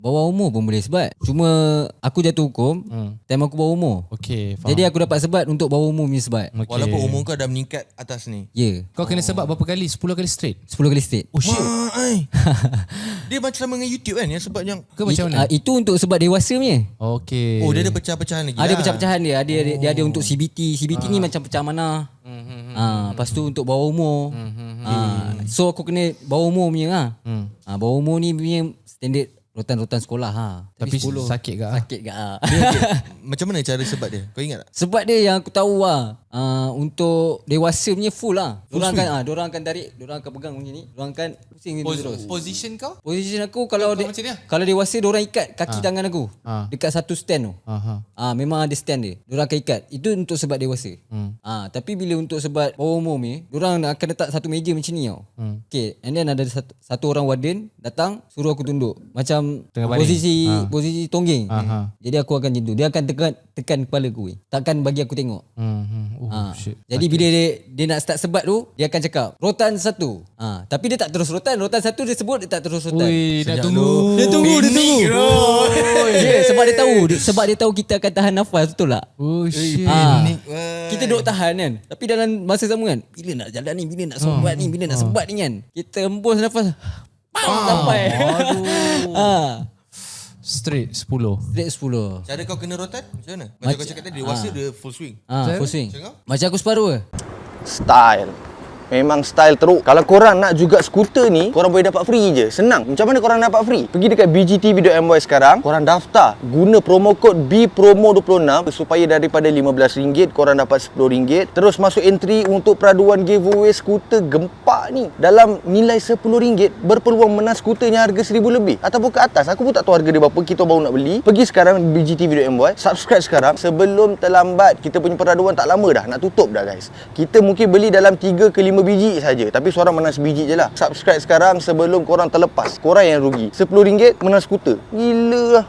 Bawah umur pun boleh sebat. Cuma aku jatuh hukum time aku bawah umur. Okey, faham. Jadi aku dapat sebat untuk bawah umur punya sebat. Okay. Walaupun umur kau dah meningkat atas ni. Ya. Kau kena sebat berapa kali? 10 kali straight? 10 kali straight. Oh shit. Dia macam sama dengan YouTube kan, yang sebab yang Ke macam mana? Itu untuk sebat dewasa punya. Okey. dia ada pecah-pecahan lagi. Ada lah. pecah-pecahan dia. Dia ada untuk CBT. CBT ni macam pecah mana. Lepas tu untuk bawah umur. So aku kena bawah umur punya lah. Bawah umur ni punya standard rotan-rotan sekolah Tapi 10. sakit ke? Sakit ke Macam mana cara sebat dia? Kau ingat tak? Sebab dia yang aku tahu untuk dewasa punya full lah. Diorang akan tarik, diorang akan pegang macam ni. Diorang akan pusing terus. Position kau? Position aku kalau Kau macam ni lah? kalau dewasa diorang ikat kaki tangan aku dekat satu stand tu. Memang ada stand dia. Diorang akan ikat. Itu untuk sebat dewasa. Tapi bila untuk sebat bawah umur ni, diorang akan letak satu meja macam ni tau. Okay, and then ada satu orang warden datang suruh aku tunduk. Macam Tengah baring. posisi tonggeng. Jadi aku akan macam tu. Dia akan tekan kepala aku. Takkan bagi aku tengok. Shit. Jadi bila dia nak start sebat tu, dia akan cakap rotan satu. Tapi dia tak terus rotan. Rotan satu dia sebut, dia tak terus rotan. Ui, nak Sejak tunggu. dulu. Dia tunggu. Yeah, Sebab dia tahu kita akan tahan nafas, betul tak? Oh shit. Kita duduk tahan kan. Tapi dalam masa sama kan, bila nak jalan ni, bila nak sebat ni, bila nak sebat ni kan, kita hembus nafas. Sampai. Straight 10. Straight 10. Cara kau kena rotan macam mana? Macam kau cakap tadi, dewasa dia full swing. Full swing. Macam kau? Macam aku separuh ke? Style. Memang style teruk. Kalau korang nak juga skuter ni, korang boleh dapat free je. Senang. Macam mana korang dapat free? Pergi dekat bgtv.my sekarang, korang daftar. Guna promo kod BPROMO26 supaya daripada RM15 korang dapat RM10. Terus masuk entry untuk peraduan giveaway skuter gempak ni. Dalam nilai RM10 berpeluang menang skuternya harga RM1,000 lebih ataupun ke atas. Aku pun tak tahu harga dia berapa, kita baru nak beli. Pergi sekarang bgtv.my, subscribe sekarang sebelum terlambat. Kita punya peraduan tak lama dah, nak tutup dah guys. Kita mungkin beli dalam 3 ke 5 biji saja, tapi seorang menang sebiji je lah. Subscribe sekarang sebelum korang terlepas. Korang yang rugi. RM10 menang skuter. Gila lah.